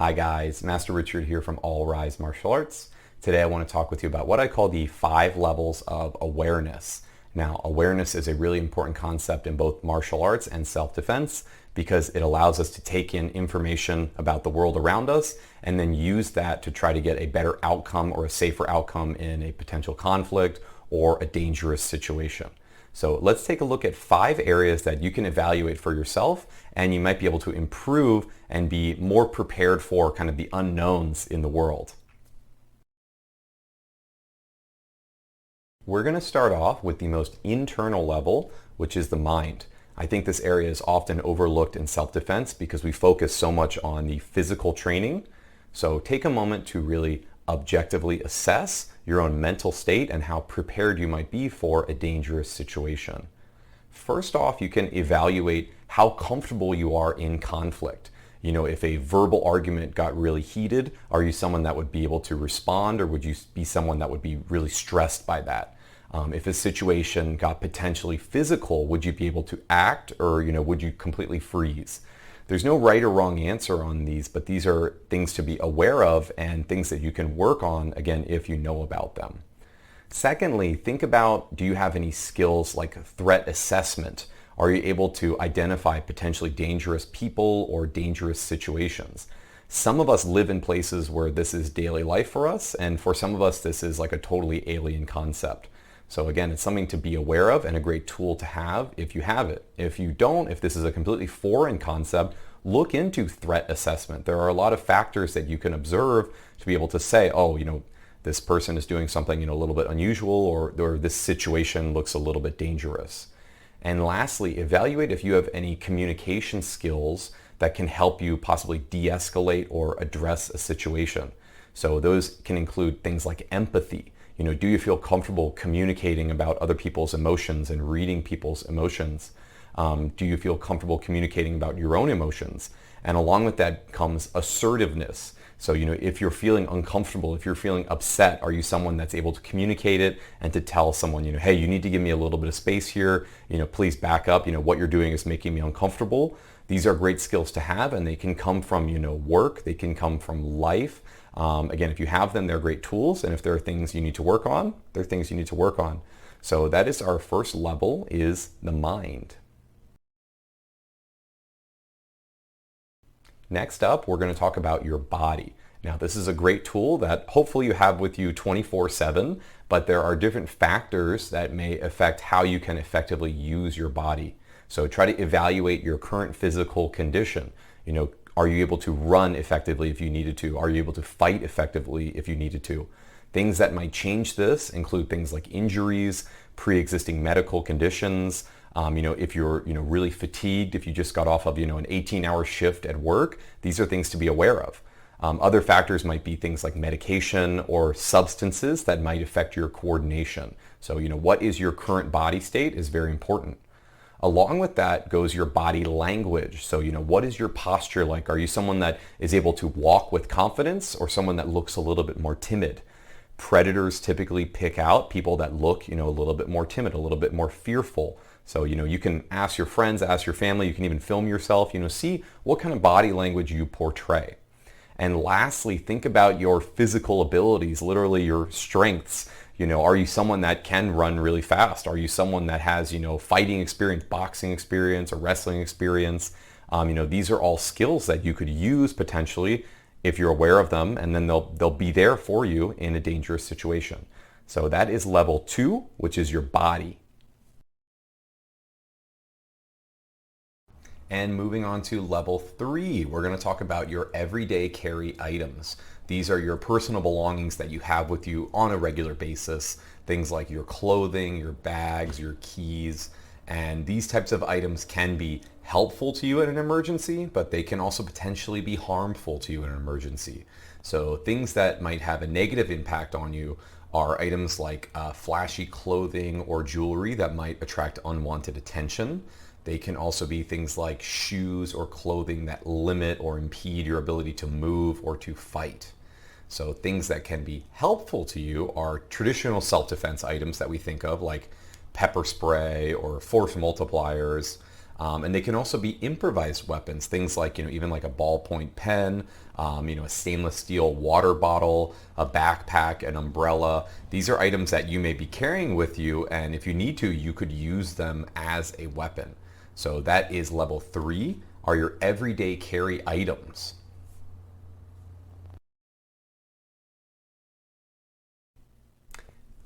Hi guys, Master Richard here from All Rise Martial Arts. Today I want to talk with you about what I call the 5 levels of awareness. Now, awareness is a really important concept in both martial arts and self-defense because it allows us to take in information about the world around us and then use that to try to get a better outcome or a safer outcome in a potential conflict or a dangerous situation. So let's take a look at 5 areas that you can evaluate for yourself and you might be able to improve and be more prepared for kind of the unknowns in the world. We're going to start off with the most internal level, which is the mind. I think this area is often overlooked in self-defense because we focus so much on the physical training. So take a moment to really objectively assess your own mental state and how prepared you might be for a dangerous situation. First off, you can evaluate how comfortable you are in conflict. You know, if a verbal argument got really heated, are you someone that would be able to respond, or would you be someone that would be really stressed by that? If a situation got potentially physical, would you be able to act, or would you completely freeze? There's no right or wrong answer on these, but these are things to be aware of and things that you can work on, again, if you know about them. Secondly, think about, do you have any skills like threat assessment? Are you able to identify potentially dangerous people or dangerous situations? Some of us live in places where this is daily life for us, and for some of us this is like a totally alien concept. So again, it's something to be aware of and a great tool to have if you have it. If you don't, if this is a completely foreign concept, look into threat assessment. There are a lot of factors that you can observe to be able to say, oh, this person is doing something a little bit unusual, or this situation looks a little bit dangerous. And lastly, evaluate if you have any communication skills that can help you possibly de-escalate or address a situation. So those can include things like empathy. Do you feel comfortable communicating about other people's emotions and reading people's emotions? Do you feel comfortable communicating about your own emotions? And along with that comes assertiveness. So, if you're feeling uncomfortable, if you're feeling upset, are you someone that's able to communicate it and to tell someone, hey, you need to give me a little bit of space here, please back up, what you're doing is making me uncomfortable. These are great skills to have, and they can come from, work, they can come from life. Again, if you have them, they're great tools, and if there are things you need to work on, they're things you need to work on. So that is our first level, is the mind. Next up, we're going to talk about your body. Now, this is a great tool that hopefully you have with you 24/7, but there are different factors that may affect how you can effectively use your body. So try to evaluate your current physical condition. Are you able to run effectively if you needed to? Are you able to fight effectively if you needed to? Things that might change this include things like injuries, pre-existing medical conditions. If you're really fatigued, if you just got off of an 18-hour shift at work, these are things to be aware of. Other factors might be things like medication or substances that might affect your coordination. So what is your current body state is very important. Along with that goes your body language. So, what is your posture like? Are you someone that is able to walk with confidence, or someone that looks a little bit more timid? Predators typically pick out people that look, a little bit more timid, a little bit more fearful. So, you can ask your friends, ask your family, you can even film yourself, see what kind of body language you portray. And lastly, think about your physical abilities, literally your strengths. Are you someone that can run really fast? Are you someone that has, fighting experience, boxing experience, or wrestling experience? These are all skills that you could use potentially if you're aware of them, and then they'll be there for you in a dangerous situation. So that is level 2, which is your body. And moving on to level 3, we're going to talk about your everyday carry items. These are your personal belongings that you have with you on a regular basis. Things like your clothing, your bags, your keys. And these types of items can be helpful to you in an emergency, but they can also potentially be harmful to you in an emergency. So things that might have a negative impact on you are items like flashy clothing or jewelry that might attract unwanted attention. They can also be things like shoes or clothing that limit or impede your ability to move or to fight. So things that can be helpful to you are traditional self-defense items that we think of, like pepper spray or force multipliers. And they can also be improvised weapons, things like, even like a ballpoint pen, a stainless steel water bottle, a backpack, an umbrella. These are items that you may be carrying with you, and if you need to, you could use them as a weapon. So that is level 3, are your everyday carry items.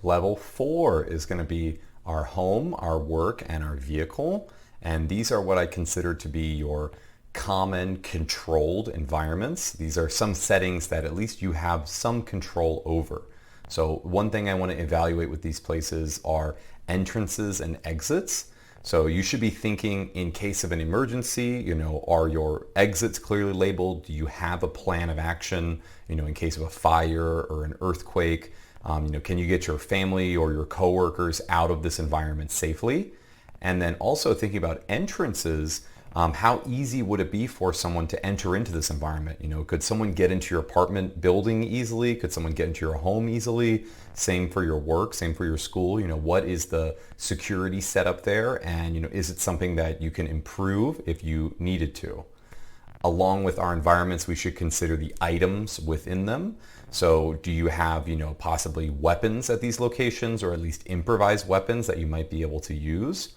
Level 4 is going to be our home, our work, and our vehicle. And these are what I consider to be your common controlled environments. These are some settings that at least you have some control over. So one thing I want to evaluate with these places are entrances and exits. So you should be thinking, in case of an emergency, are your exits clearly labeled? Do you have a plan of action, in case of a fire or an earthquake? Can you get your family or your coworkers out of this environment safely? And then also thinking about entrances, how easy would it be for someone to enter into this environment? Could someone get into your apartment building easily? Could someone get into your home easily? Same for your work, same for your school. What is the security setup there? And, is it something that you can improve if you needed to? Along with our environments, we should consider the items within them. So do you have, possibly weapons at these locations, or at least improvised weapons that you might be able to use?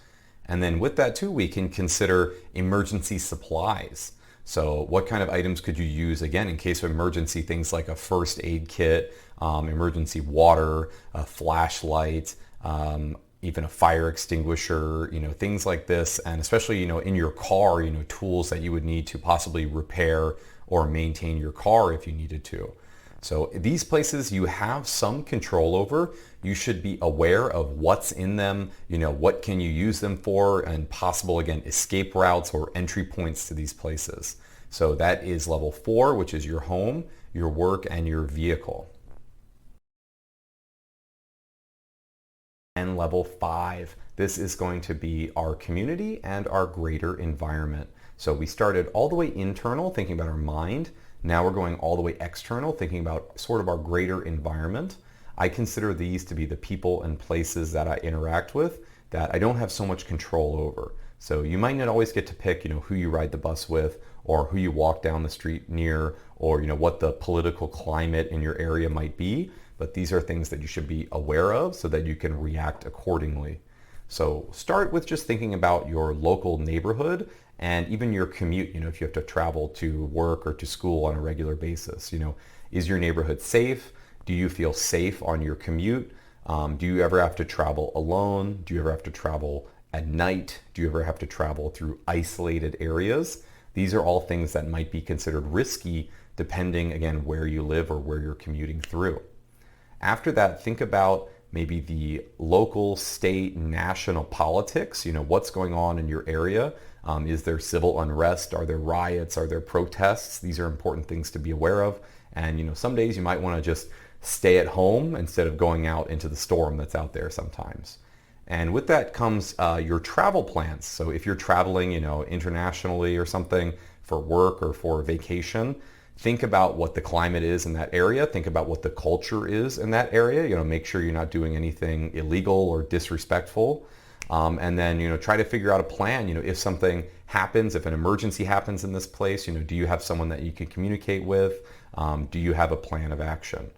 And then with that too, we can consider emergency supplies. So what kind of items could you use, again, in case of emergency, things like a first aid kit, emergency water, a flashlight, even a fire extinguisher, things like this. And especially, in your car, tools that you would need to possibly repair or maintain your car if you needed to. So these places you have some control over. You should be aware of what's in them, what can you use them for, and possible, again, escape routes or entry points to these places. So that is level 4, which is your home, your work, and your vehicle. And level 5, this is going to be our community and our greater environment. So we started all the way internal, thinking about our mind. Now we're going all the way external, thinking about sort of our greater environment. I consider these to be the people and places that I interact with that I don't have so much control over. So you might not always get to pick, who you ride the bus with, or who you walk down the street near, or, what the political climate in your area might be. But these are things that you should be aware of so that you can react accordingly. So start with just thinking about your local neighborhood and even your commute, if you have to travel to work or to school on a regular basis. Is your neighborhood safe? Do you feel safe on your commute? Do you ever have to travel alone? Do you ever have to travel at night? Do you ever have to travel through isolated areas? These are all things that might be considered risky depending, again, where you live or where you're commuting through. After that, think about maybe the local, state, national politics. What's going on in your area? Is there civil unrest? Are there riots? Are there protests? These are important things to be aware of. And some days you might want to just stay at home instead of going out into the storm that's out there sometimes. And with that comes your travel plans. So if you're traveling, internationally or something for work or for vacation, think about what the climate is in that area. Think about what the culture is in that area. Make sure you're not doing anything illegal or disrespectful. And then, try to figure out a plan. If something happens, if an emergency happens in this place, do you have someone that you can communicate with? Do you have a plan of action?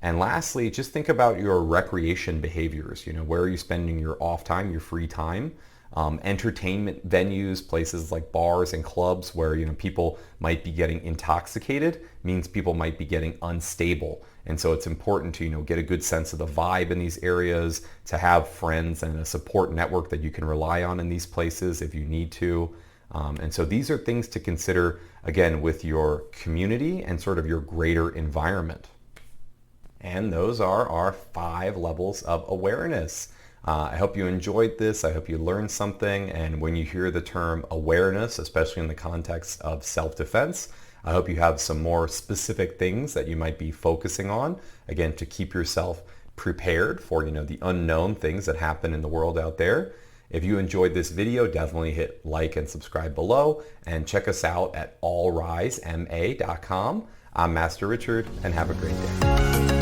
And lastly, just think about your recreation behaviors. Where are you spending your off time, your free time? Entertainment venues, places like bars and clubs where people might be getting intoxicated, means people might be getting unstable. And so it's important to get a good sense of the vibe in these areas, to have friends and a support network that you can rely on in these places if you need to. And so these are things to consider, again, with your community and sort of your greater environment. And those are our 5 levels of awareness. I hope you enjoyed this. I hope you learned something. And when you hear the term awareness, especially in the context of self-defense, I hope you have some more specific things that you might be focusing on, again, to keep yourself prepared for, the unknown things that happen in the world out there. If you enjoyed this video, definitely hit like and subscribe below, and check us out at allrisema.com. I'm Master Richard, and have a great day.